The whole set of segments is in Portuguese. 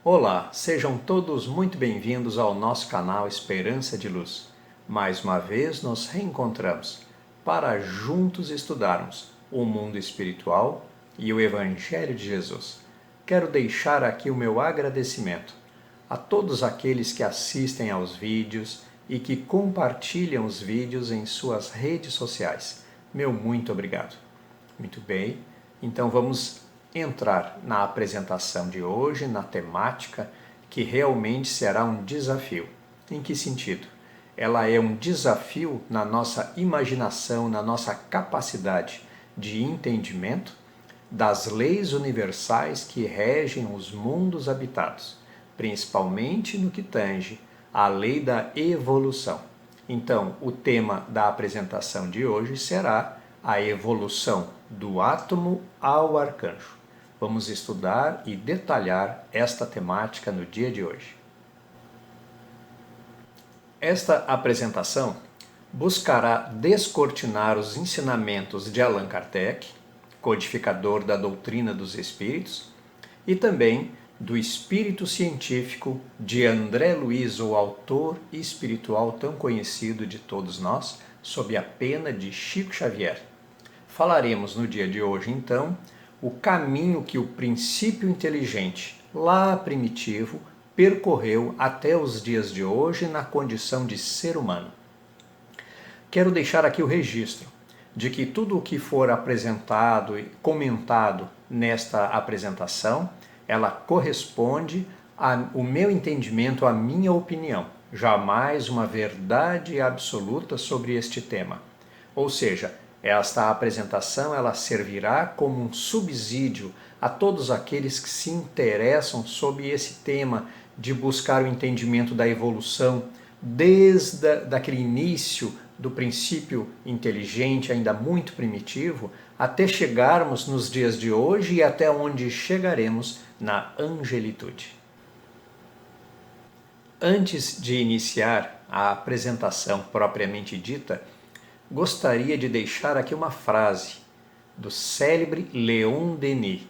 Olá, sejam todos muito bem-vindos ao nosso canal Esperança de Luz. Mais uma vez nos reencontramos para juntos estudarmos o mundo espiritual e o Evangelho de Jesus. Quero deixar aqui o meu agradecimento a todos aqueles que assistem aos vídeos e que compartilham os vídeos em suas redes sociais. Meu muito obrigado. Muito bem, então vamos entrar na apresentação de hoje, na temática, que realmente será um desafio. Em que sentido? Ela é um desafio na nossa imaginação, na nossa capacidade de entendimento das leis universais que regem os mundos habitados, principalmente no que tange à lei da evolução. Então, o tema da apresentação de hoje será a evolução do átomo ao arcanjo. Vamos estudar e detalhar esta temática no dia de hoje. Esta apresentação buscará descortinar os ensinamentos de Allan Kardec, codificador da doutrina dos espíritos, e também do espírito científico de André Luiz, o autor espiritual tão conhecido de todos nós, sob a pena de Chico Xavier. Falaremos no dia de hoje, então, o caminho que o princípio inteligente, lá primitivo, percorreu até os dias de hoje na condição de ser humano. Quero deixar aqui o registro de que tudo o que for apresentado e comentado nesta apresentação, ela corresponde ao meu entendimento, à minha opinião, jamais uma verdade absoluta sobre este tema. Ou seja, esta apresentação ela servirá como um subsídio a todos aqueles que se interessam sobre esse tema de buscar o entendimento da evolução desde aquele início do princípio inteligente ainda muito primitivo até chegarmos nos dias de hoje e até onde chegaremos na angelitude. Antes de iniciar a apresentação propriamente dita, gostaria de deixar aqui uma frase do célebre Leon Denis.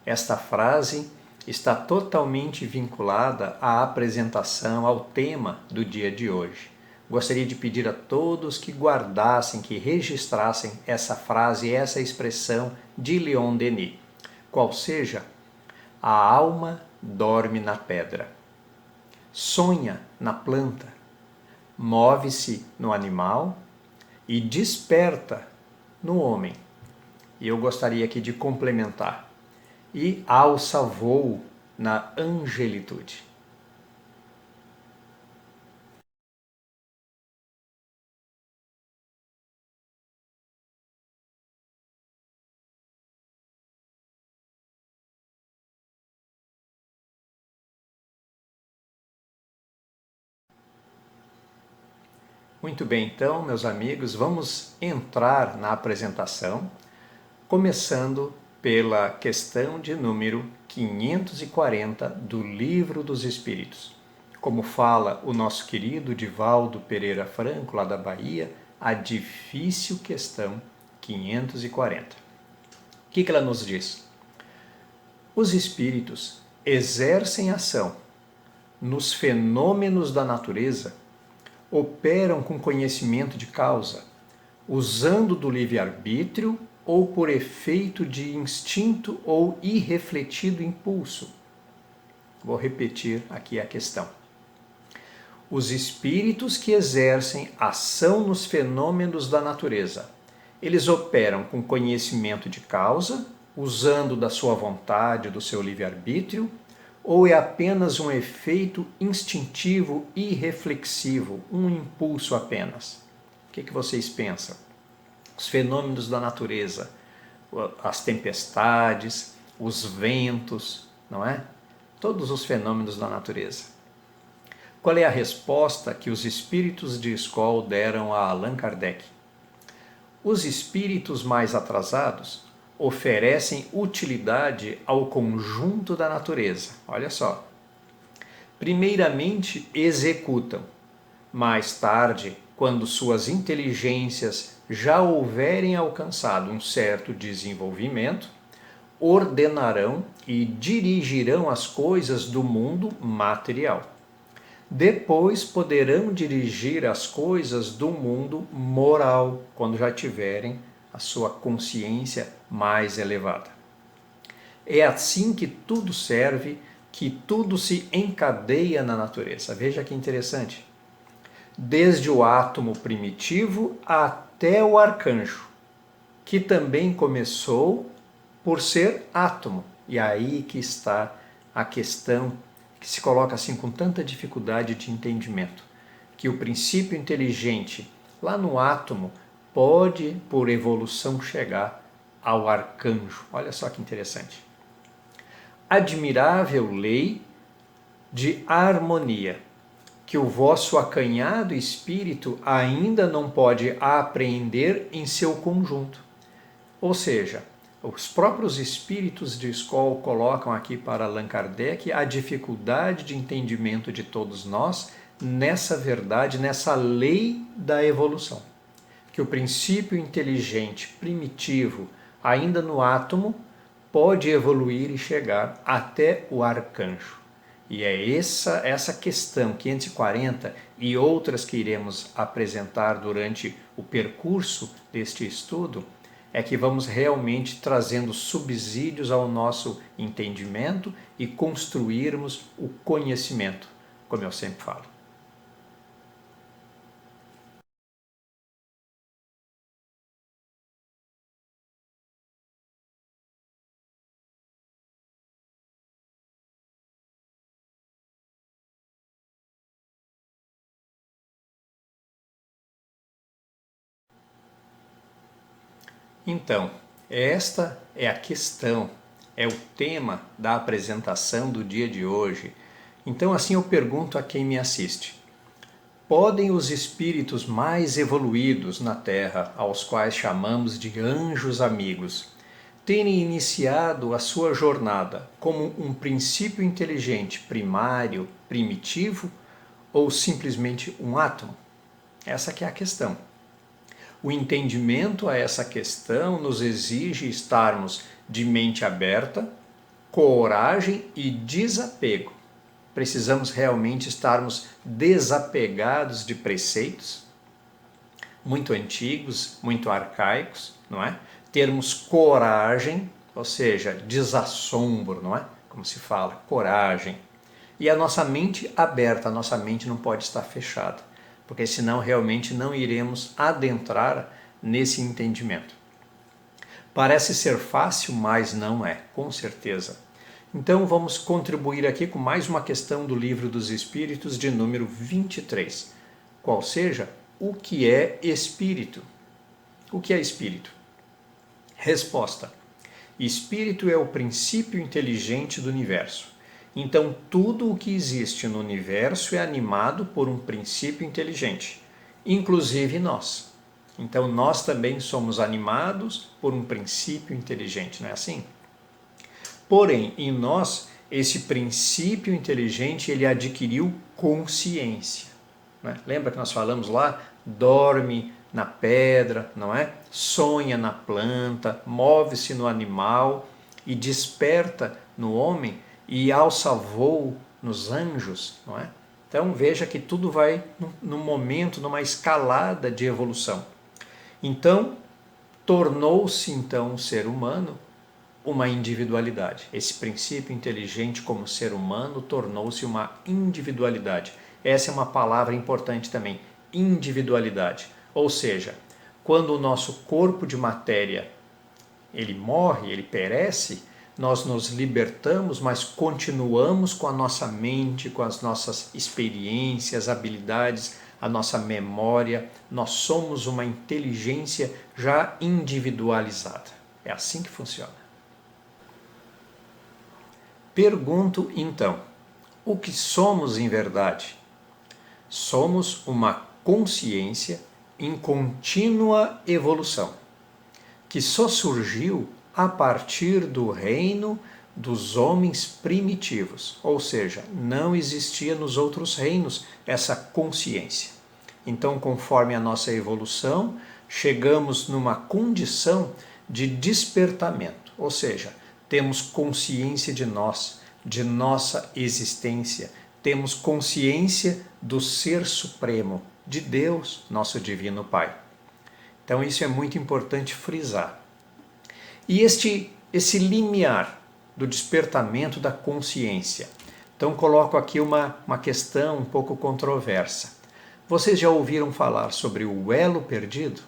Esta frase está totalmente vinculada à apresentação, ao tema do dia de hoje. Gostaria de pedir a todos que guardassem, que registrassem essa frase, essa expressão de Leon Denis. Qual seja, a alma dorme na pedra, sonha na planta, move-se no animal e desperta no homem. E eu gostaria aqui de complementar. E alça voo na angelitude. Muito bem, então, meus amigos, vamos entrar na apresentação, começando pela questão de número 540 do Livro dos Espíritos. Como fala o nosso querido Divaldo Pereira Franco, lá da Bahia, a difícil questão 540. O que ela nos diz? Os espíritos exercem ação nos fenômenos da natureza, operam com conhecimento de causa, usando do livre-arbítrio ou por efeito de instinto ou irrefletido impulso. Vou repetir aqui a questão. Os espíritos que exercem ação nos fenômenos da natureza, eles operam com conhecimento de causa, usando da sua vontade, do seu livre-arbítrio, ou é apenas um efeito instintivo e reflexivo, um impulso apenas? O que vocês pensam? Os fenômenos da natureza, as tempestades, os ventos, não é? Todos os fenômenos da natureza. Qual é a resposta que os espíritos de escola deram a Allan Kardec? Os espíritos mais atrasados oferecem utilidade ao conjunto da natureza. Olha só. Primeiramente executam, mais tarde, quando suas inteligências já houverem alcançado um certo desenvolvimento, ordenarão e dirigirão as coisas do mundo material. Depois poderão dirigir as coisas do mundo moral, quando já tiverem a sua consciência mais elevada. É assim que tudo serve, que tudo se encadeia na natureza. Veja que interessante. Desde o átomo primitivo até o arcanjo, que também começou por ser átomo. E aí que está a questão que se coloca assim com tanta dificuldade de entendimento, que o princípio inteligente lá no átomo pode, por evolução, chegar ao arcanjo. Olha só que interessante. Admirável lei de harmonia, que o vosso acanhado espírito ainda não pode apreender em seu conjunto. Ou seja, os próprios espíritos de Skoll colocam aqui para Allan Kardec a dificuldade de entendimento de todos nós nessa verdade, nessa lei da evolução. Que o princípio inteligente primitivo, ainda no átomo, pode evoluir e chegar até o arcanjo. E é essa questão 540 e outras que iremos apresentar durante o percurso deste estudo, é que vamos realmente trazendo subsídios ao nosso entendimento e construirmos o conhecimento, como eu sempre falo. Então, esta é a questão, é o tema da apresentação do dia de hoje. Então, assim eu pergunto a quem me assiste: podem os espíritos mais evoluídos na Terra, aos quais chamamos de anjos amigos, terem iniciado a sua jornada como um princípio inteligente primário, primitivo, ou simplesmente um átomo? Essa que é a questão. O entendimento a essa questão nos exige estarmos de mente aberta, coragem e desapego. Precisamos realmente estarmos desapegados de preceitos muito antigos, muito arcaicos, não é? Termos coragem, ou seja, desassombro, não é? Como se fala, coragem. E a nossa mente aberta, a nossa mente não pode estar fechada, porque senão realmente não iremos adentrar nesse entendimento. Parece ser fácil, mas não é, com certeza. Então vamos contribuir aqui com mais uma questão do Livro dos Espíritos de número 23. Qual seja, o que é espírito? O que é espírito? Resposta: espírito é o princípio inteligente do universo. Então, tudo o que existe no universo é animado por um princípio inteligente, inclusive nós. Então, nós também somos animados por um princípio inteligente, não é assim? Porém, em nós, esse princípio inteligente, ele adquiriu consciência. Né? Lembra que nós falamos lá? Dorme na pedra, não é? Sonha na planta, move-se no animal e desperta no homem e alça voo nos anjos, não é? Então veja que tudo vai num momento, numa escalada de evolução. Então, tornou-se então o ser humano uma individualidade. Esse princípio inteligente como ser humano tornou-se uma individualidade. Essa é uma palavra importante também, individualidade. Ou seja, quando o nosso corpo de matéria ele morre, ele perece, nós nos libertamos, mas continuamos com a nossa mente, com as nossas experiências, habilidades, a nossa memória. Nós somos uma inteligência já individualizada. É assim que funciona. Pergunto então, o que somos em verdade? Somos uma consciência em contínua evolução, que só surgiu a partir do reino dos homens primitivos, ou seja, não existia nos outros reinos essa consciência. Então, conforme a nossa evolução, chegamos numa condição de despertamento, ou seja, temos consciência de nós, de nossa existência, temos consciência do Ser Supremo, de Deus, nosso Divino Pai. Então isso é muito importante frisar. E esse limiar do despertamento da consciência. Então coloco aqui uma questão um pouco controversa. Vocês já ouviram falar sobre o elo perdido?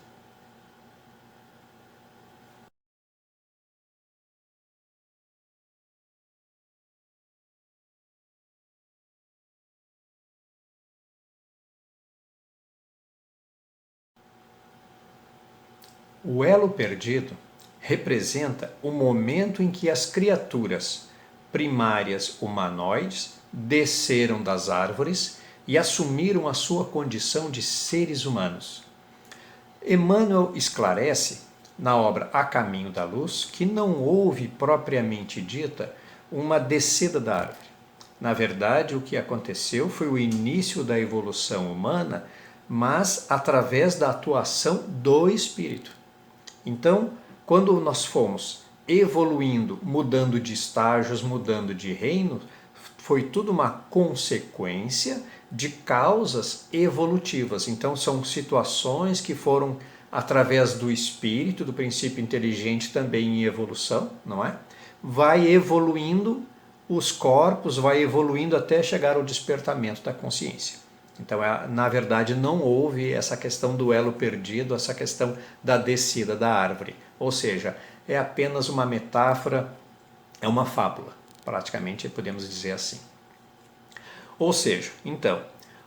O elo perdido representa o momento em que as criaturas primárias humanoides desceram das árvores e assumiram a sua condição de seres humanos. Emmanuel esclarece, na obra A Caminho da Luz, que não houve propriamente dita uma descida da árvore. Na verdade, o que aconteceu foi o início da evolução humana, mas através da atuação do espírito. Então, quando nós fomos evoluindo, mudando de estágios, mudando de reino, foi tudo uma consequência de causas evolutivas. Então, são situações que foram através do espírito, do princípio inteligente também em evolução, não é? Vai evoluindo os corpos, vai evoluindo até chegar ao despertamento da consciência. Então, na verdade, não houve essa questão do elo perdido, essa questão da descida da árvore. Ou seja, é apenas uma metáfora, é uma fábula, praticamente podemos dizer assim. Ou seja, então,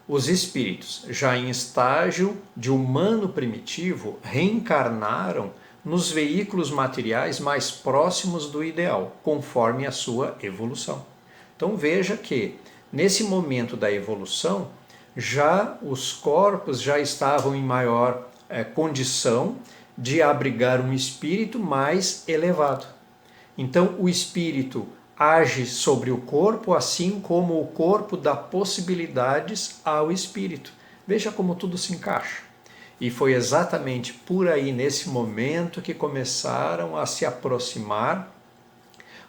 os espíritos, já em estágio de humano primitivo, reencarnaram nos veículos materiais mais próximos do ideal, conforme a sua evolução. Então veja que, nesse momento da evolução, já os corpos já estavam em maior condição de abrigar um espírito mais elevado. Então o espírito age sobre o corpo, assim como o corpo dá possibilidades ao espírito. Veja como tudo se encaixa. E foi exatamente por aí, nesse momento, que começaram a se aproximar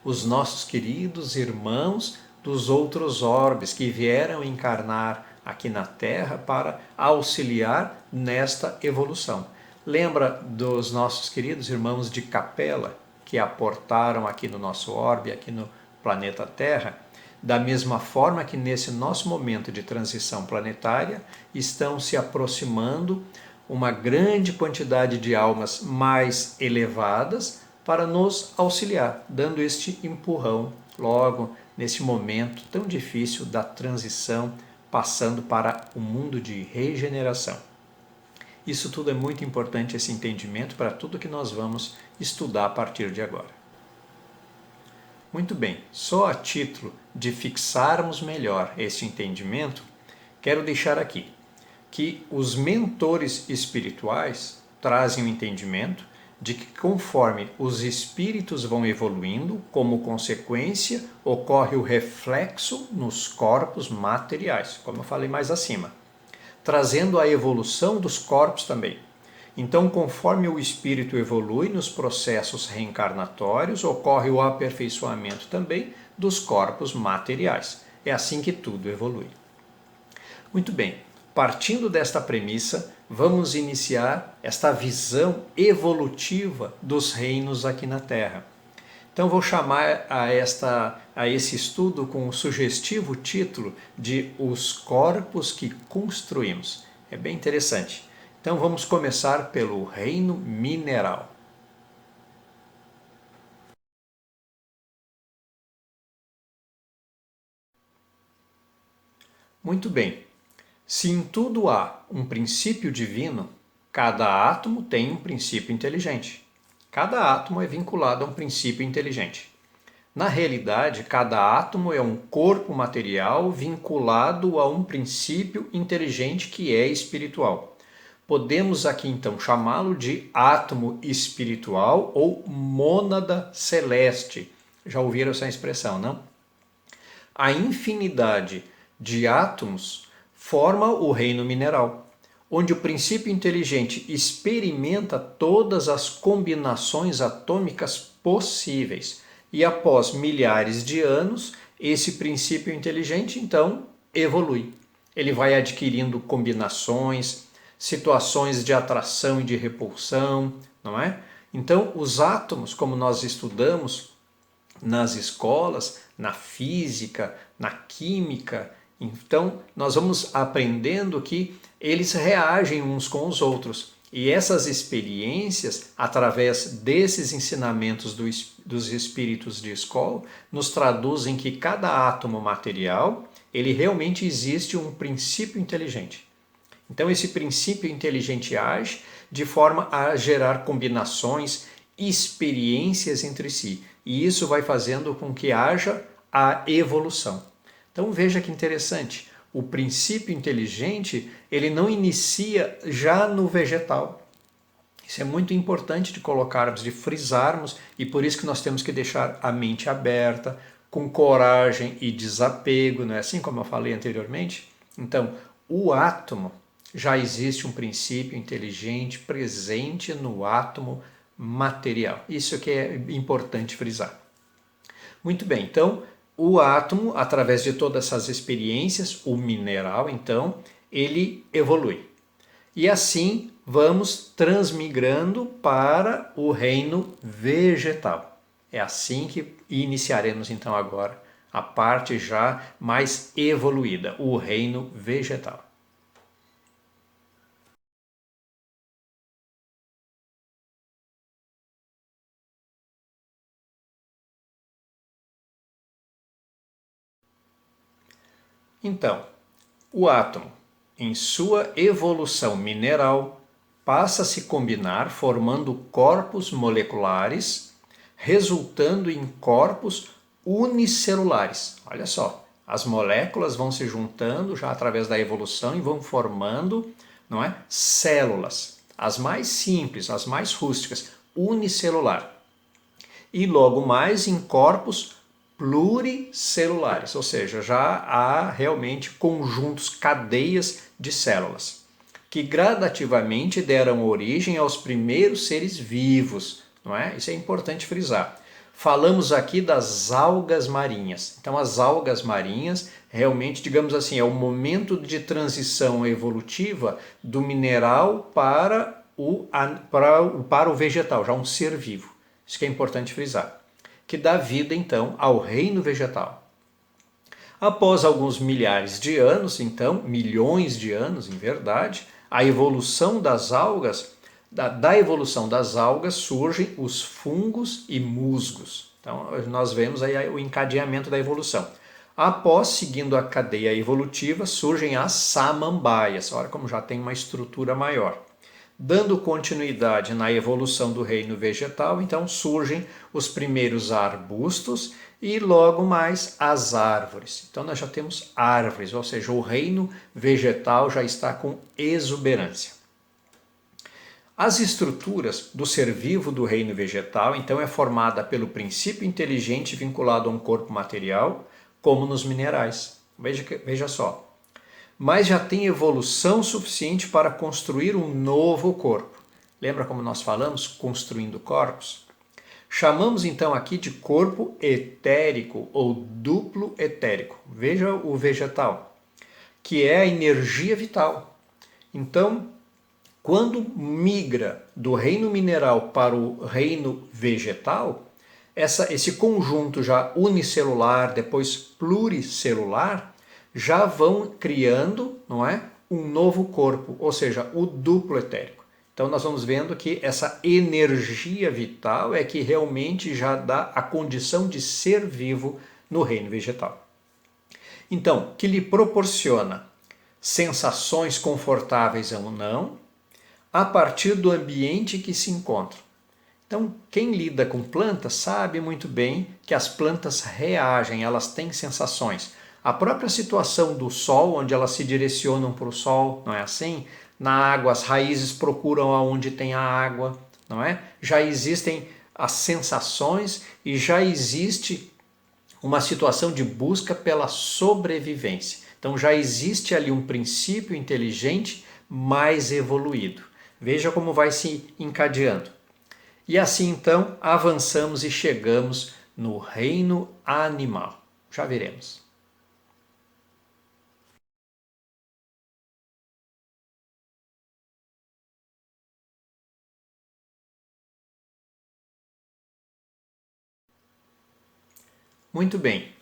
os nossos queridos irmãos dos outros orbes que vieram encarnar aqui na Terra para auxiliar nesta evolução. Lembra dos nossos queridos irmãos de Capela, que aportaram aqui no nosso orbe, aqui no planeta Terra? Da mesma forma que nesse nosso momento de transição planetária estão se aproximando uma grande quantidade de almas mais elevadas para nos auxiliar, dando este empurrão logo nesse momento tão difícil da transição, passando para o mundo de regeneração. Isso tudo é muito importante, esse entendimento, para tudo que nós vamos estudar a partir de agora. Muito bem, só a título de fixarmos melhor esse entendimento, quero deixar aqui que os mentores espirituais trazem o entendimento de que conforme os espíritos vão evoluindo, como consequência, ocorre o reflexo nos corpos materiais, como eu falei mais acima, trazendo a evolução dos corpos também. Então, conforme o espírito evolui nos processos reencarnatórios, ocorre o aperfeiçoamento também dos corpos materiais. É assim que tudo evolui. Muito bem, partindo desta premissa, vamos iniciar esta visão evolutiva dos reinos aqui na Terra. Então vou chamar a esse estudo com o sugestivo título de Os Corpos que Construímos. É bem interessante. Então vamos começar pelo reino mineral. Muito bem. Se em tudo há um princípio divino, cada átomo tem um princípio inteligente. Cada átomo é vinculado a um princípio inteligente. Na realidade, cada átomo é um corpo material vinculado a um princípio inteligente que é espiritual. Podemos aqui então chamá-lo de átomo espiritual ou mônada celeste. Já ouviram essa expressão, não? A infinidade de átomos forma o reino mineral, onde o princípio inteligente experimenta todas as combinações atômicas possíveis, E após milhares de anos, esse princípio inteligente então evolui. Ele vai adquirindo combinações, situações de atração e de repulsão, não é? Então, os átomos, como nós estudamos nas escolas, na física, na química, então nós vamos aprendendo que eles reagem uns com os outros. E essas experiências, através desses ensinamentos dos espíritos de escola, nos traduzem que cada átomo material, ele realmente existe um princípio inteligente. Então esse princípio inteligente age de forma a gerar combinações, experiências entre si. E isso vai fazendo com que haja a evolução. Então veja que interessante. O princípio inteligente, ele não inicia já no vegetal. Isso é muito importante de colocarmos, de frisarmos, e por isso que nós temos que deixar a mente aberta, com coragem e desapego, não é assim como eu falei anteriormente? Então, o átomo, já existe um princípio inteligente presente no átomo material. Isso que é importante frisar. Muito bem, então o átomo, através de todas essas experiências, o mineral, então, ele evolui. E assim vamos transmigrando para o reino vegetal. É assim que iniciaremos então agora a parte já mais evoluída, o reino vegetal. Então, o átomo, em sua evolução mineral, passa a se combinar formando corpos moleculares, resultando em corpos unicelulares. Olha só, as moléculas vão se juntando já através da evolução e vão formando, não é, células, as mais simples, as mais rústicas, unicelular. E logo mais em corpos pluricelulares, ou seja, já há realmente conjuntos, cadeias de células, que gradativamente deram origem aos primeiros seres vivos, não é? Isso é importante frisar. Falamos aqui das algas marinhas. Então, as algas marinhas, realmente, digamos assim, é o momento de transição evolutiva do mineral para o vegetal, já um ser vivo. Isso que é importante frisar. Que dá vida, então, ao reino vegetal. Após alguns milhares de anos, então, milhões de anos, em verdade, a evolução das algas, da evolução das algas surgem os fungos e musgos. Então, nós vemos aí o encadeamento da evolução. Após, seguindo a cadeia evolutiva, surgem as samambaias. Olha como já tem uma estrutura maior. Dando continuidade na evolução do reino vegetal, então surgem os primeiros arbustos e logo mais as árvores. Então nós já temos árvores, ou seja, o reino vegetal já está com exuberância. As estruturas do ser vivo do reino vegetal, então, é formada pelo princípio inteligente vinculado a um corpo material, como nos minerais. Veja só. Mas já tem evolução suficiente para construir um novo corpo. Lembra como nós falamos? Construindo corpos? Chamamos então aqui de corpo etérico ou duplo etérico. Veja o vegetal, que é a energia vital. Então, quando migra do reino mineral para o reino vegetal, esse conjunto já unicelular, depois pluricelular, já vão criando, não é, um novo corpo, ou seja, o duplo etérico. Então nós vamos vendo que essa energia vital é que realmente já dá a condição de ser vivo no reino vegetal. Então, que lhe proporciona sensações confortáveis ou não, a partir do ambiente que se encontra. Então, quem lida com plantas sabe muito bem que as plantas reagem, elas têm sensações. A própria situação do sol, onde elas se direcionam para o sol, não é assim? Na água, as raízes procuram aonde tem a água, não é? Já existem as sensações e já existe uma situação de busca pela sobrevivência. Então já existe ali um princípio inteligente mais evoluído. Veja como vai se encadeando. E assim então avançamos e chegamos no reino animal. Já veremos. Muito bem.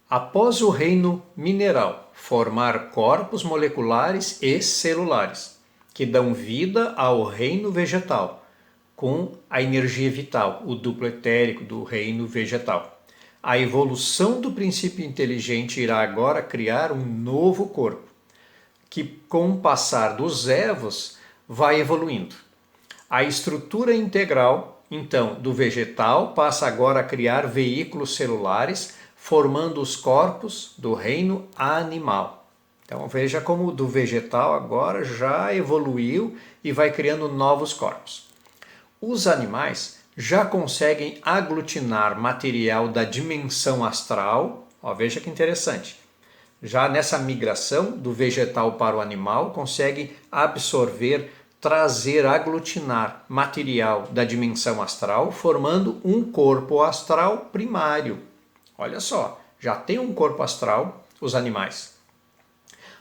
Após o reino mineral formar corpos moleculares e celulares, que dão vida ao reino vegetal, com a energia vital, o duplo etérico do reino vegetal. A evolução do princípio inteligente irá agora criar um novo corpo, que com o passar dos evos vai evoluindo. A estrutura integral, então, do vegetal passa agora a criar veículos celulares, formando os corpos do reino animal. Então veja como do vegetal agora já evoluiu e vai criando novos corpos. Os animais já conseguem aglutinar material da dimensão astral. Ó, veja que interessante. Já nessa migração do vegetal para o animal, consegue absorver, trazer, aglutinar material da dimensão astral, formando um corpo astral primário. Olha só, já tem um corpo astral os animais.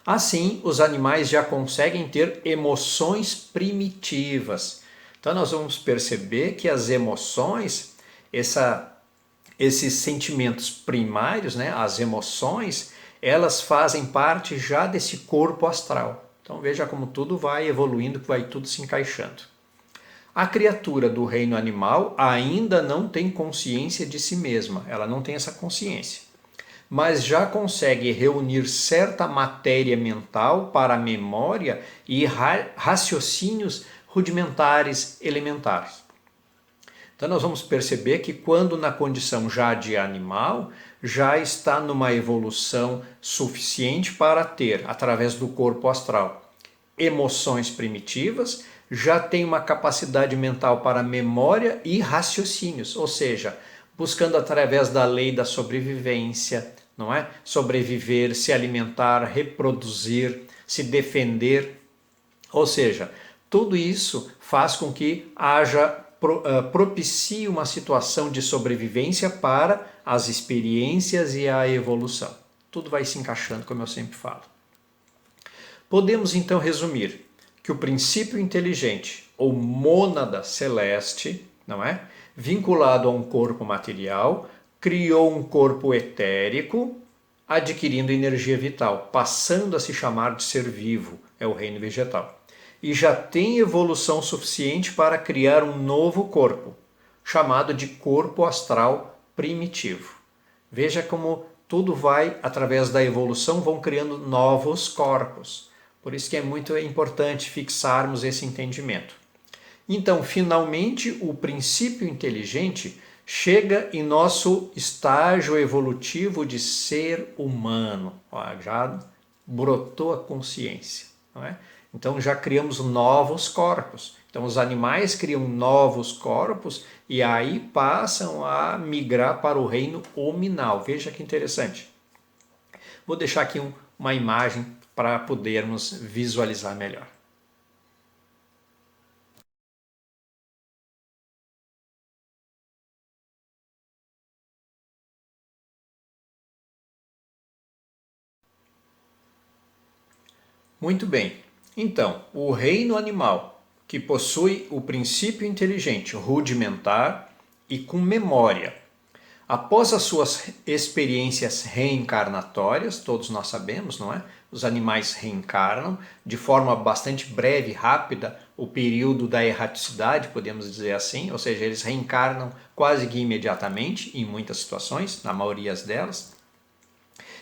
Assim, os animais já conseguem ter emoções primitivas. Então nós vamos perceber que as emoções, esses sentimentos primários, né, as emoções, elas fazem parte já desse corpo astral. Então veja como tudo vai evoluindo, vai tudo se encaixando. A criatura do reino animal ainda não tem consciência de si mesma, ela não tem essa consciência, mas já consegue reunir certa matéria mental para a memória e raciocínios rudimentares elementares. Então nós vamos perceber que quando na condição já de animal, já está numa evolução suficiente para ter, através do corpo astral, emoções primitivas, já tem uma capacidade mental para memória e raciocínios, ou seja, buscando através da lei da sobrevivência, não é? Sobreviver, se alimentar, reproduzir, se defender, ou seja, tudo isso faz com que propicie uma situação de sobrevivência para as experiências e a evolução. Tudo vai se encaixando, como eu sempre falo. Podemos então resumir que o princípio inteligente, ou mônada celeste, não é? Vinculado a um corpo material, criou um corpo etérico, adquirindo energia vital, passando a se chamar de ser vivo, é o reino vegetal. E já tem evolução suficiente para criar um novo corpo, chamado de corpo astral primitivo. Veja como tudo vai, através da evolução, vão criando novos corpos. Por isso que é muito importante fixarmos esse entendimento. Então, finalmente, o princípio inteligente chega em nosso estágio evolutivo de ser humano. Já brotou a consciência, não é? Então já criamos novos corpos. Então os animais criam novos corpos e aí passam a migrar para o reino hominal. Veja que interessante. Vou deixar aqui uma imagem para podermos visualizar melhor. Muito bem. Então, o reino animal, que possui o princípio inteligente rudimentar e com memória. Após as suas experiências reencarnatórias, todos nós sabemos, não é? Os animais reencarnam de forma bastante breve, rápida, o período da erraticidade, podemos dizer assim, ou seja, eles reencarnam quase que imediatamente, em muitas situações, na maioria delas,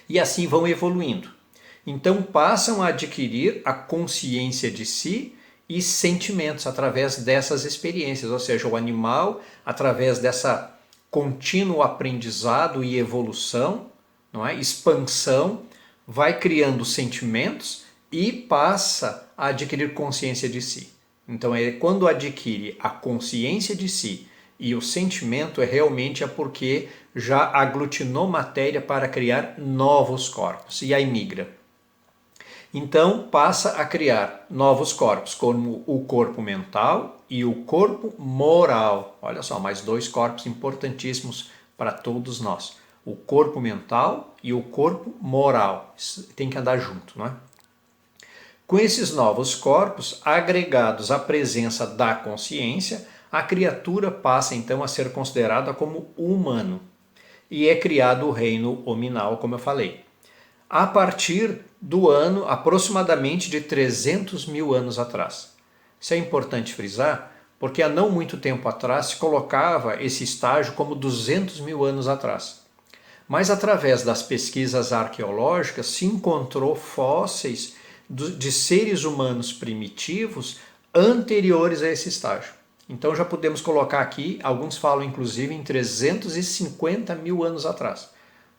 e assim vão evoluindo. Então passam a adquirir a consciência de si e sentimentos através dessas experiências, ou seja, o animal, através dessa contínuo aprendizado e evolução, não é? Expansão, vai criando sentimentos e passa a adquirir consciência de si. Então, quando adquire a consciência de si e o sentimento, realmente porque já aglutinou matéria para criar novos corpos e aí migra. Então passa a criar novos corpos, como o corpo mental e o corpo moral. Olha só, mais dois corpos importantíssimos para todos nós. O corpo mental e o corpo moral. Isso tem que andar junto, não é? Com esses novos corpos, agregados à presença da consciência, a criatura passa então a ser considerada como humano. E é criado o reino hominal, como eu falei. A partir do ano aproximadamente de 300 mil anos atrás. Isso é importante frisar, porque há não muito tempo atrás se colocava esse estágio como 200 mil anos atrás. Mas através das pesquisas arqueológicas se encontrou fósseis de seres humanos primitivos anteriores a esse estágio. Então já podemos colocar aqui, alguns falam inclusive em 350 mil anos atrás.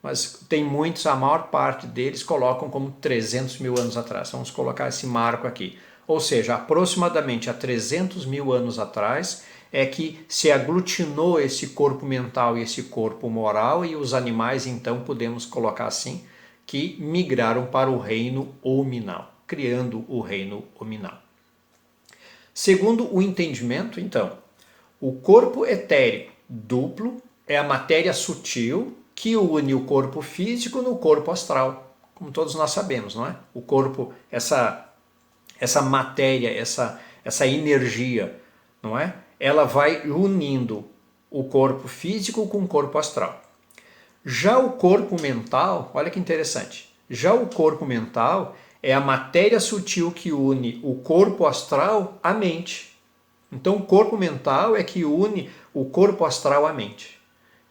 Mas tem muitos, a maior parte deles colocam como 300 mil anos atrás. Vamos colocar esse marco aqui. Ou seja, aproximadamente há 300 mil anos atrás é que se aglutinou esse corpo mental e esse corpo moral, e os animais, então, podemos colocar assim, que migraram para o reino hominal, criando o reino hominal. Segundo o entendimento, então, o corpo etérico duplo é a matéria sutil que une o corpo físico no corpo astral, como todos nós sabemos, não é? O corpo, essa matéria, essa energia, não é? Ela vai unindo o corpo físico com o corpo astral. Já o corpo mental, olha que interessante, já o corpo mental é a matéria sutil que une o corpo astral à mente. Então o corpo mental é que une o corpo astral à mente.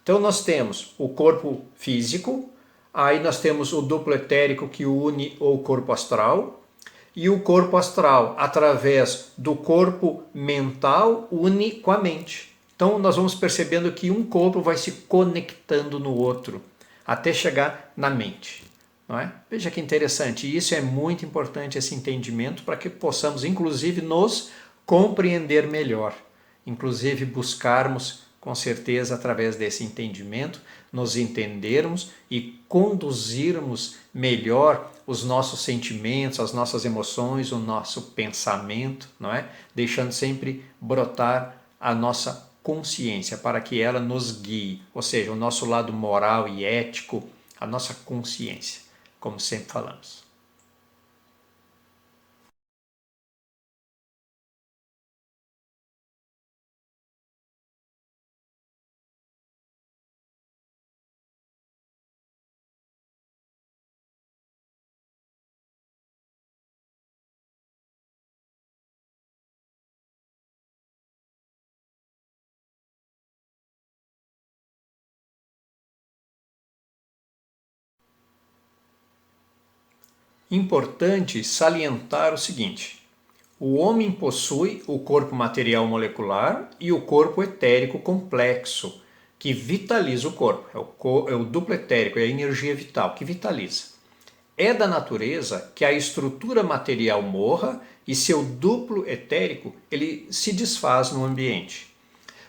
Então nós temos o corpo físico, aí nós temos o duplo etérico que une o corpo astral, e o corpo astral, através do corpo mental, une com a mente. Então nós vamos percebendo que um corpo vai se conectando no outro, até chegar na mente. Não é? Veja que interessante, e isso é muito importante, esse entendimento, para que possamos inclusive nos compreender melhor, inclusive buscarmos com certeza através desse entendimento, nos entendermos e conduzirmos melhor os nossos sentimentos, as nossas emoções, o nosso pensamento, não é? Deixando sempre brotar a nossa consciência para que ela nos guie, ou seja, o nosso lado moral e ético, a nossa consciência, como sempre falamos. Importante salientar o seguinte: o homem possui o corpo material molecular e o corpo etérico complexo, que vitaliza o corpo. É o duplo etérico, é a energia vital que vitaliza. É da natureza que a estrutura material morra e seu duplo etérico ele se desfaz no ambiente.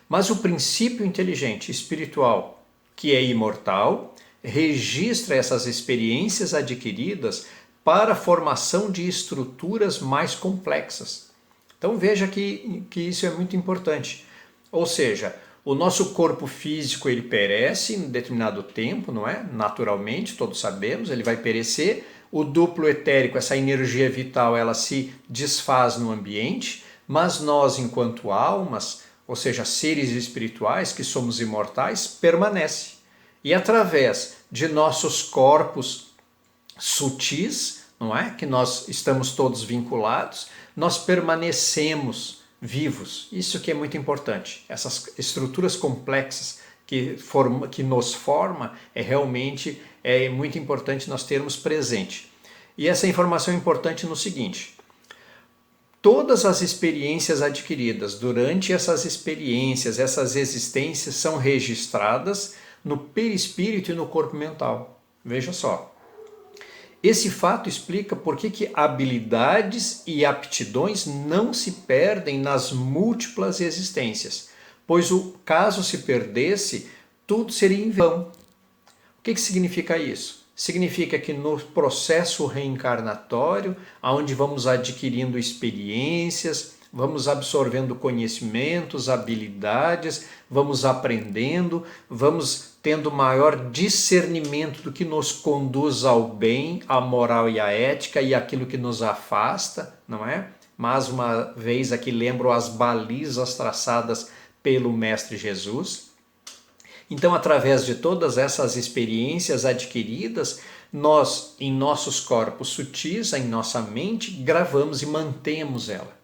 Mas o princípio inteligente espiritual, que é imortal, registra essas experiências adquiridas para a formação de estruturas mais complexas. Então veja que isso é muito importante. Ou seja, o nosso corpo físico ele perece em determinado tempo, não é? Naturalmente, todos sabemos, ele vai perecer. O duplo etérico, essa energia vital, ela se desfaz no ambiente, mas nós, enquanto almas, ou seja, seres espirituais que somos imortais, permanece. E através de nossos corpos sutis, não é? Que nós estamos todos vinculados, nós permanecemos vivos. Isso que é muito importante. Essas estruturas complexas que nos forma realmente muito importante nós termos presente. E essa informação é importante no seguinte: todas as experiências adquiridas durante essas experiências, essas existências são registradas no perispírito e no corpo mental. Veja só. Esse fato explica por que habilidades e aptidões não se perdem nas múltiplas existências, pois caso se perdesse, tudo seria em vão. O que significa isso? Significa que no processo reencarnatório, onde vamos adquirindo experiências, vamos absorvendo conhecimentos, habilidades, vamos aprendendo, vamos tendo maior discernimento do que nos conduz ao bem, à moral e à ética e aquilo que nos afasta, não é? Mais uma vez aqui lembro as balizas traçadas pelo Mestre Jesus. Então, através de todas essas experiências adquiridas, nós, em nossos corpos sutis, em nossa mente, gravamos e mantemos ela.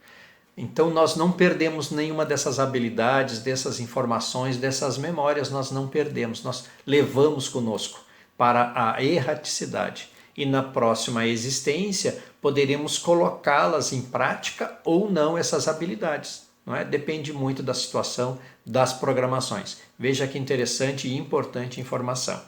Então, nós não perdemos nenhuma dessas habilidades, dessas informações, dessas memórias, nós não perdemos, nós levamos conosco para a erraticidade. E na próxima existência, poderemos colocá-las em prática ou não, essas habilidades. Não é? Depende muito da situação, das programações. Veja que interessante e importante informação.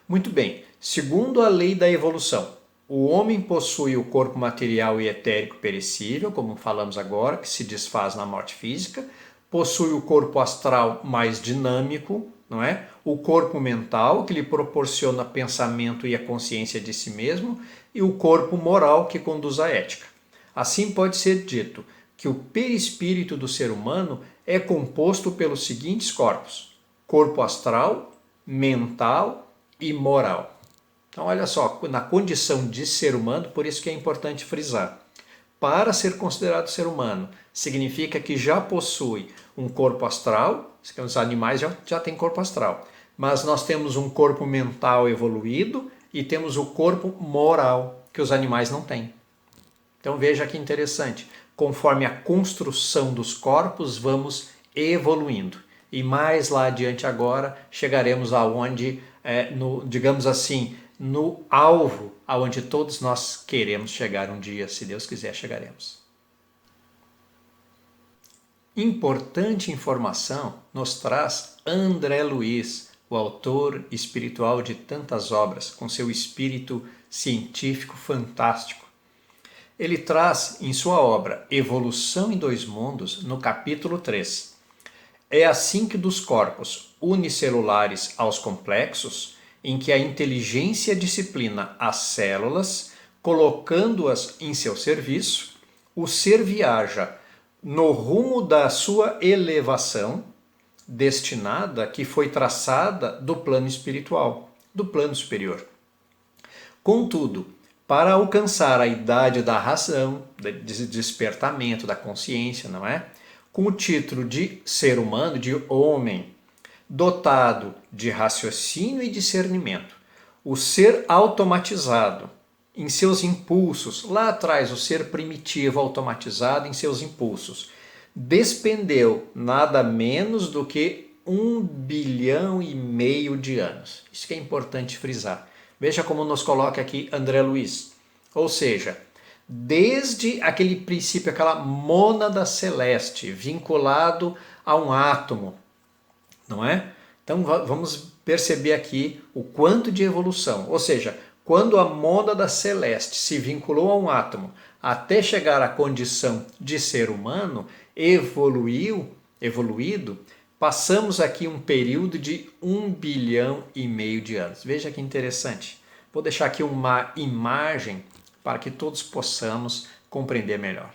Muito bem, segundo a lei da evolução, o homem possui o corpo material e etérico perecível, como falamos agora, que se desfaz na morte física, possui o corpo astral mais dinâmico, não é? O corpo mental, que lhe proporciona pensamento e a consciência de si mesmo, e o corpo moral, que conduz à ética. Assim pode ser dito que o perispírito do ser humano é composto pelos seguintes corpos: corpo astral, mental e moral. Então, olha só, na condição de ser humano, por isso que é importante frisar. Para ser considerado ser humano, significa que já possui um corpo astral, os animais já têm corpo astral, mas nós temos um corpo mental evoluído e temos o corpo moral, que os animais não têm. Então, veja que interessante. Conforme a construção dos corpos, vamos evoluindo. E mais lá adiante agora, chegaremos aonde, digamos assim, no alvo, aonde todos nós queremos chegar um dia, se Deus quiser, chegaremos. Importante informação nos traz André Luiz, o autor espiritual de tantas obras, com seu espírito científico fantástico. Ele traz em sua obra Evolução em Dois Mundos, no capítulo 3. É assim que dos corpos unicelulares aos complexos, em que a inteligência disciplina as células, colocando-as em seu serviço, o ser viaja no rumo da sua elevação, destinada que foi traçada do plano espiritual, do plano superior. Contudo, para alcançar a idade da razão, de despertamento da consciência, não é? Com o título de ser humano, de homem, dotado de raciocínio e discernimento, o ser automatizado em seus impulsos, lá atrás o ser primitivo automatizado em seus impulsos, despendeu nada menos do que 1,5 bilhão de anos. Isso que é importante frisar. Veja como nos coloca aqui André Luiz. Ou seja, desde aquele princípio, aquela mônada celeste, vinculado a um átomo, não é? Então vamos perceber aqui o quanto de evolução. Ou seja, quando a mônada celeste se vinculou a um átomo, até chegar à condição de ser humano, evoluído, passamos aqui um período de 1,5 bilhão de anos. Veja que interessante. Vou deixar aqui uma imagem para que todos possamos compreender melhor.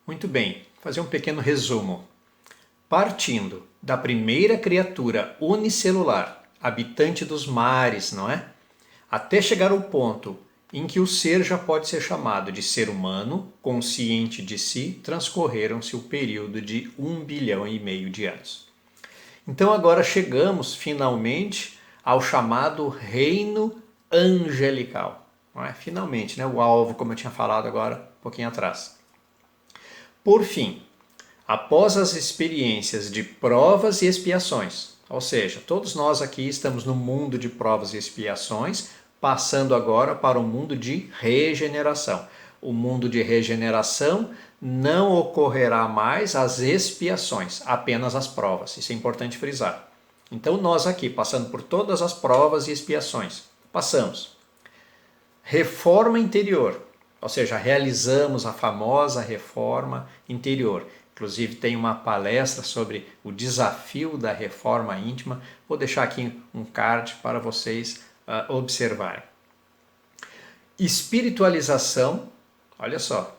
Muito bem, vou fazer um pequeno resumo. Partindo da primeira criatura unicelular, habitante dos mares, não é? Até chegar ao ponto em que o ser já pode ser chamado de ser humano, consciente de si, transcorreram-se o período de 1,5 bilhão de anos. Então agora chegamos finalmente ao chamado reino angelical. Não é? Finalmente, né? O alvo, como eu tinha falado agora um pouquinho atrás. Por fim, após as experiências de provas e expiações, ou seja, todos nós aqui estamos no mundo de provas e expiações, passando agora para o mundo de regeneração. O mundo de regeneração não ocorrerá mais as expiações, apenas as provas. Isso é importante frisar. Então nós aqui, passando por todas as provas e expiações, passamos. Reforma interior. ou seja, realizamos a famosa reforma interior. Inclusive tem uma palestra sobre o desafio da reforma íntima. Vou deixar aqui um card para vocês observarem. Espiritualização, olha só,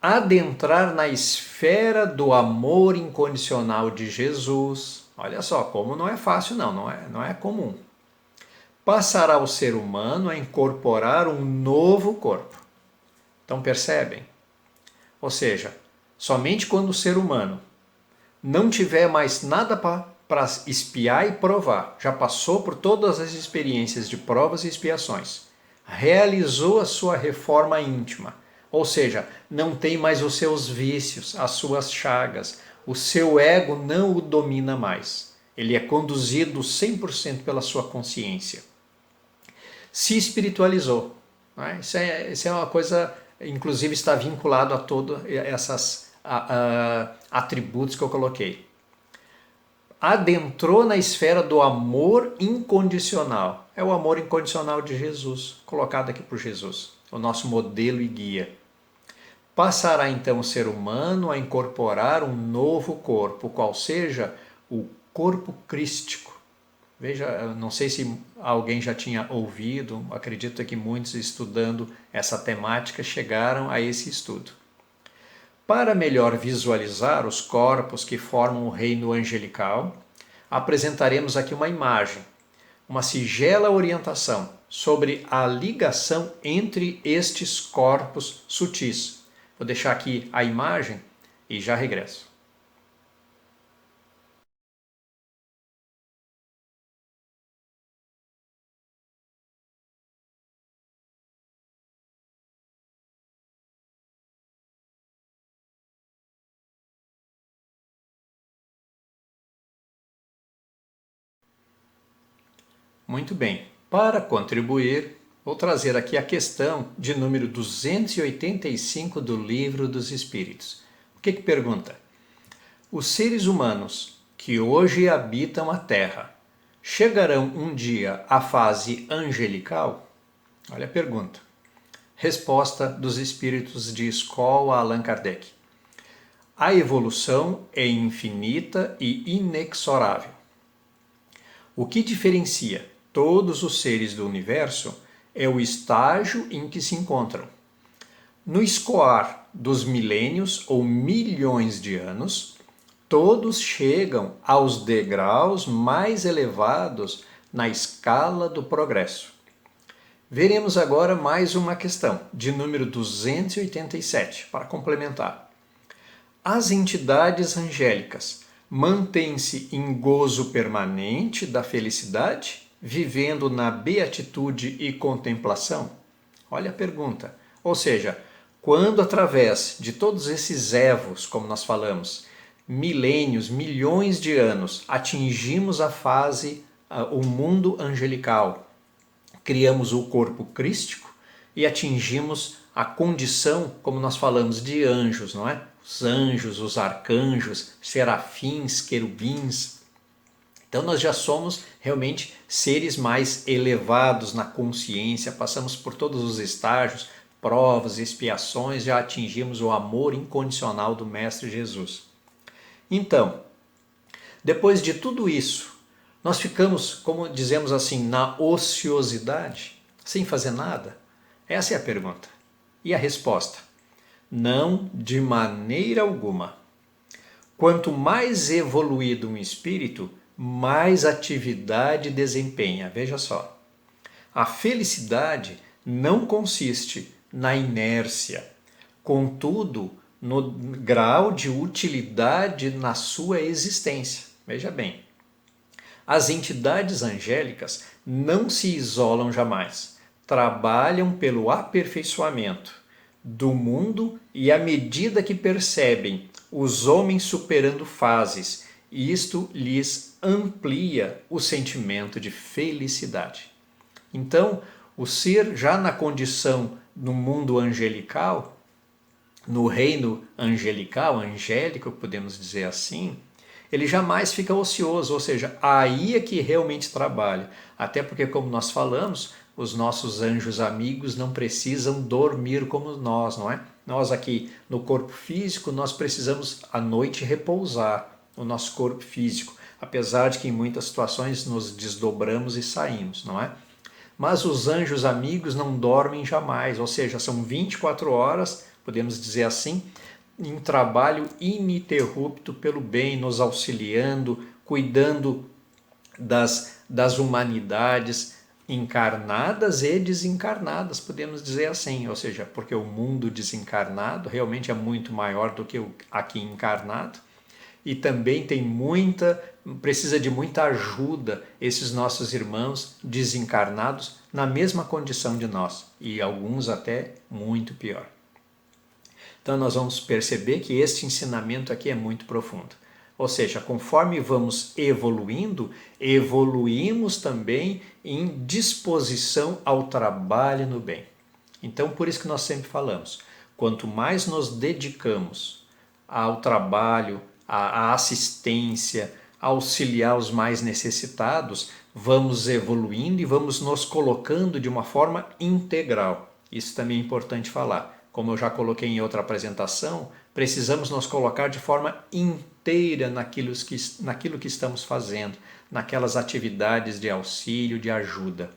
adentrar na esfera do amor incondicional de Jesus. Olha só, como não é fácil não é comum. Passará o ser humano a incorporar um novo corpo. Então percebem? Ou seja, somente quando o ser humano não tiver mais nada para espiar e provar, já passou por todas as experiências de provas e expiações, realizou a sua reforma íntima, ou seja, não tem mais os seus vícios, as suas chagas, o seu ego não o domina mais. Ele é conduzido 100% pela sua consciência. Se espiritualizou. Né? Isso é uma coisa, inclusive está vinculado a todos esses atributos que eu coloquei. Adentrou na esfera do amor incondicional. É o amor incondicional de Jesus, colocado aqui por Jesus, o nosso modelo e guia. Passará então o ser humano a incorporar um novo corpo, qual seja o corpo crístico. Veja, não sei se alguém já tinha ouvido, acredito que muitos estudando essa temática chegaram a esse estudo. Para melhor visualizar os corpos que formam o reino angelical, apresentaremos aqui uma imagem, uma singela orientação sobre a ligação entre estes corpos sutis. Vou deixar aqui a imagem e já regresso. Muito bem, para contribuir, vou trazer aqui a questão de número 285 do Livro dos Espíritos. O que pergunta? Os seres humanos que hoje habitam a Terra chegarão um dia à fase angelical? Olha a pergunta. Resposta dos Espíritos de Escola Allan Kardec. A evolução é infinita e inexorável. O que diferencia todos os seres do universo é o estágio em que se encontram. No escoar dos milênios ou milhões de anos, todos chegam aos degraus mais elevados na escala do progresso. Veremos agora mais uma questão, de número 287, para complementar. As entidades angélicas mantêm-se em gozo permanente da felicidade, vivendo na beatitude e contemplação? Olha a pergunta. Ou seja, quando através de todos esses evos, como nós falamos, milênios, milhões de anos, atingimos a fase, o mundo angelical, criamos o corpo crístico e atingimos a condição, como nós falamos, de anjos, não é? Os anjos, os arcanjos, serafins, querubins. Então nós já somos realmente seres mais elevados na consciência, passamos por todos os estágios, provas, expiações, já atingimos o amor incondicional do Mestre Jesus. Então, depois de tudo isso, nós ficamos, como dizemos assim, na ociosidade, sem fazer nada? Essa é a pergunta. E a resposta? Não, de maneira alguma. Quanto mais evoluído um espírito, mais atividade desempenha. Veja só. A felicidade não consiste na inércia, contudo, no grau de utilidade na sua existência. Veja bem. As entidades angélicas não se isolam jamais, trabalham pelo aperfeiçoamento do mundo e à medida que percebem os homens superando fases, isto lhes amplia o sentimento de felicidade. Então, o ser já na condição no mundo angelical, no reino angelical, angélico, podemos dizer assim, ele jamais fica ocioso, ou seja, aí é que realmente trabalha. Até porque, como nós falamos, os nossos anjos amigos não precisam dormir como nós, não é? Nós aqui no corpo físico, nós precisamos à noite repousar o nosso corpo físico, apesar de que em muitas situações nos desdobramos e saímos, não é? Mas os anjos amigos não dormem jamais, ou seja, são 24 horas, podemos dizer assim, em trabalho ininterrupto pelo bem, nos auxiliando, cuidando das humanidades encarnadas e desencarnadas, podemos dizer assim, ou seja, porque o mundo desencarnado realmente é muito maior do que o aqui encarnado, e também precisa de muita ajuda esses nossos irmãos desencarnados na mesma condição de nós, e alguns até muito pior. Então nós vamos perceber que este ensinamento aqui é muito profundo. Ou seja, conforme vamos evoluindo, evoluímos também em disposição ao trabalho no bem. Então por isso que nós sempre falamos, quanto mais nos dedicamos ao trabalho, à assistência, a auxiliar os mais necessitados, vamos evoluindo e vamos nos colocando de uma forma integral. Isso também é importante falar. Como eu já coloquei em outra apresentação, precisamos nos colocar de forma inteira naquilo que estamos fazendo, naquelas atividades de auxílio, de ajuda.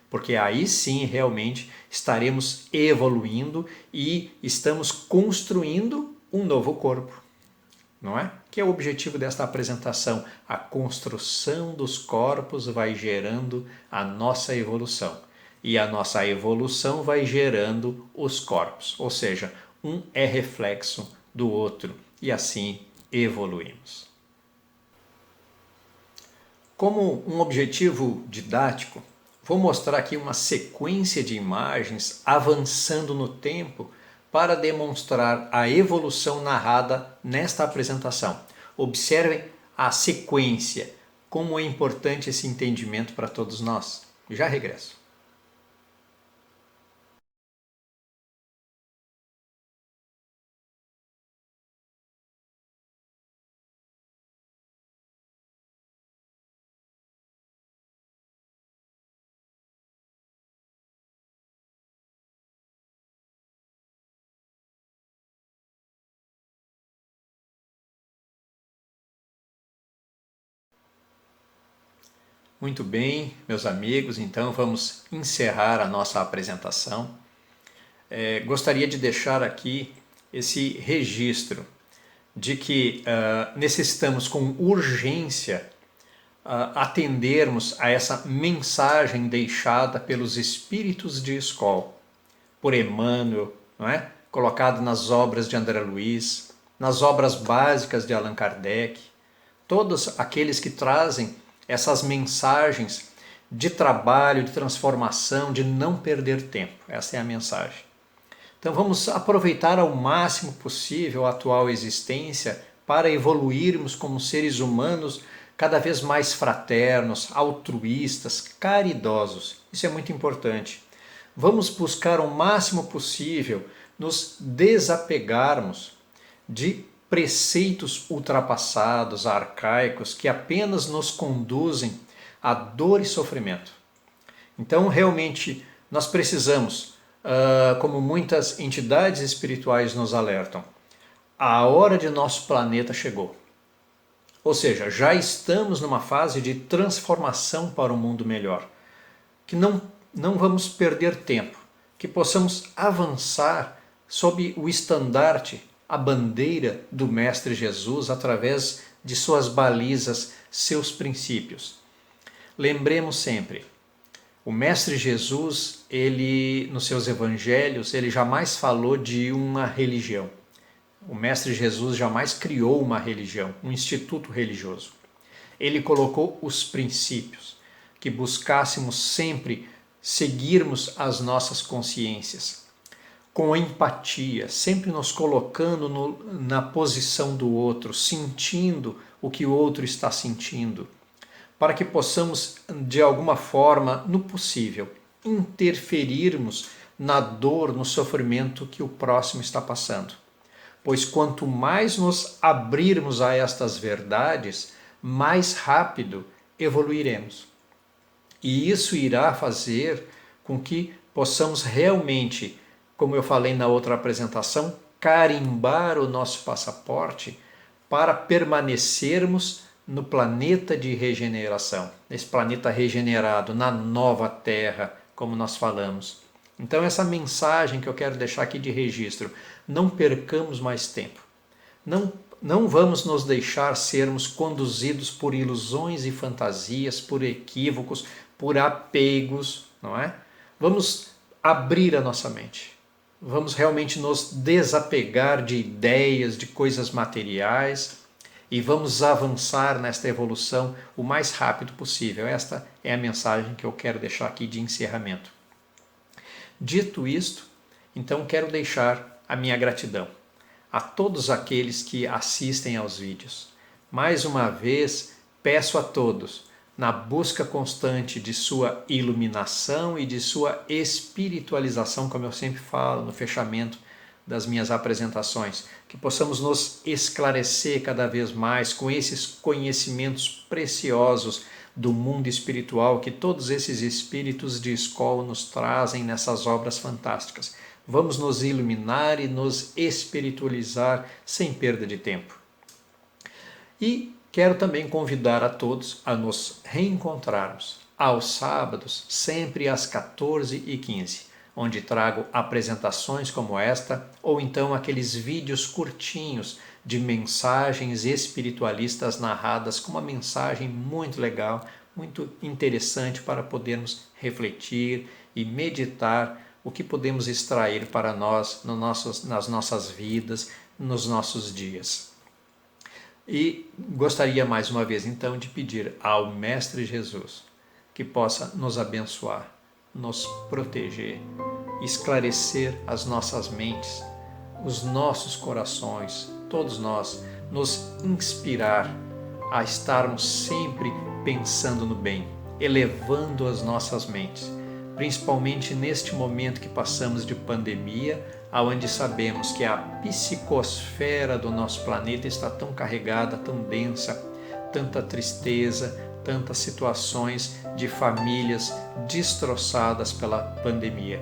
Porque aí sim realmente estaremos evoluindo e estamos construindo um novo corpo, não é? Que é o objetivo desta apresentação. A construção dos corpos vai gerando a nossa evolução. E a nossa evolução vai gerando os corpos. Ou seja, um é reflexo do outro. E assim evoluímos. Como um objetivo didático, vou mostrar aqui uma sequência de imagens avançando no tempo para demonstrar a evolução narrada nesta apresentação. Observem a sequência, como é importante esse entendimento para todos nós. Já regresso. Muito bem, meus amigos, então vamos encerrar a nossa apresentação. Gostaria de deixar aqui esse registro de que necessitamos com urgência atendermos a essa mensagem deixada pelos espíritos de escola, por Emmanuel, não é? Colocado nas obras de André Luiz, nas obras básicas de Allan Kardec, todos aqueles que trazem essas mensagens de trabalho, de transformação, de não perder tempo. Essa é a mensagem. Então vamos aproveitar ao máximo possível a atual existência para evoluirmos como seres humanos cada vez mais fraternos, altruístas, caridosos. Isso é muito importante. Vamos buscar o máximo possível nos desapegarmos de preceitos ultrapassados, arcaicos, que apenas nos conduzem a dor e sofrimento. Então, realmente, nós precisamos, como muitas entidades espirituais nos alertam, a hora de nosso planeta chegou. Ou seja, já estamos numa fase de transformação para um mundo melhor. Que não vamos perder tempo, que possamos avançar sob o estandarte, a bandeira do Mestre Jesus através de suas balizas, seus princípios. Lembremos sempre, o Mestre Jesus, ele nos seus evangelhos, ele jamais falou de uma religião. O Mestre Jesus jamais criou uma religião, um instituto religioso. Ele colocou os princípios, que buscássemos sempre seguirmos as nossas consciências, com empatia, sempre nos colocando na posição do outro, sentindo o que o outro está sentindo, para que possamos, de alguma forma, no possível, interferirmos na dor, no sofrimento que o próximo está passando. Pois quanto mais nos abrirmos a estas verdades, mais rápido evoluiremos. E isso irá fazer com que possamos realmente, como eu falei na outra apresentação, carimbar o nosso passaporte para permanecermos no planeta de regeneração, nesse planeta regenerado, na nova Terra, como nós falamos. Então essa mensagem que eu quero deixar aqui de registro, não percamos mais tempo. Não vamos nos deixar sermos conduzidos por ilusões e fantasias, por equívocos, por apegos, não é? Vamos abrir a nossa mente. Vamos realmente nos desapegar de ideias, de coisas materiais e vamos avançar nesta evolução o mais rápido possível. Esta é a mensagem que eu quero deixar aqui de encerramento. Dito isto, então quero deixar a minha gratidão a todos aqueles que assistem aos vídeos. Mais uma vez, peço a todos, na busca constante de sua iluminação e de sua espiritualização, como eu sempre falo no fechamento das minhas apresentações, que possamos nos esclarecer cada vez mais com esses conhecimentos preciosos do mundo espiritual que todos esses espíritos de escola nos trazem nessas obras fantásticas. Vamos nos iluminar e nos espiritualizar sem perda de tempo. E quero também convidar a todos a nos reencontrarmos aos sábados, sempre às 14h15, onde trago apresentações como esta, ou então aqueles vídeos curtinhos de mensagens espiritualistas narradas com uma mensagem muito legal, muito interessante para podermos refletir e meditar o que podemos extrair para nós nas nossas vidas, nos nossos dias. E gostaria mais uma vez então de pedir ao Mestre Jesus que possa nos abençoar, nos proteger, esclarecer as nossas mentes, os nossos corações, todos nós, nos inspirar a estarmos sempre pensando no bem, elevando as nossas mentes, principalmente neste momento que passamos de pandemia, onde sabemos que a psicosfera do nosso planeta está tão carregada, tão densa, tanta tristeza, tantas situações de famílias destroçadas pela pandemia.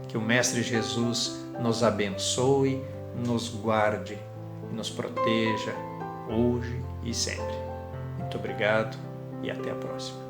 Que o Mestre Jesus nos abençoe, nos guarde, nos proteja hoje e sempre. Muito obrigado e até a próxima.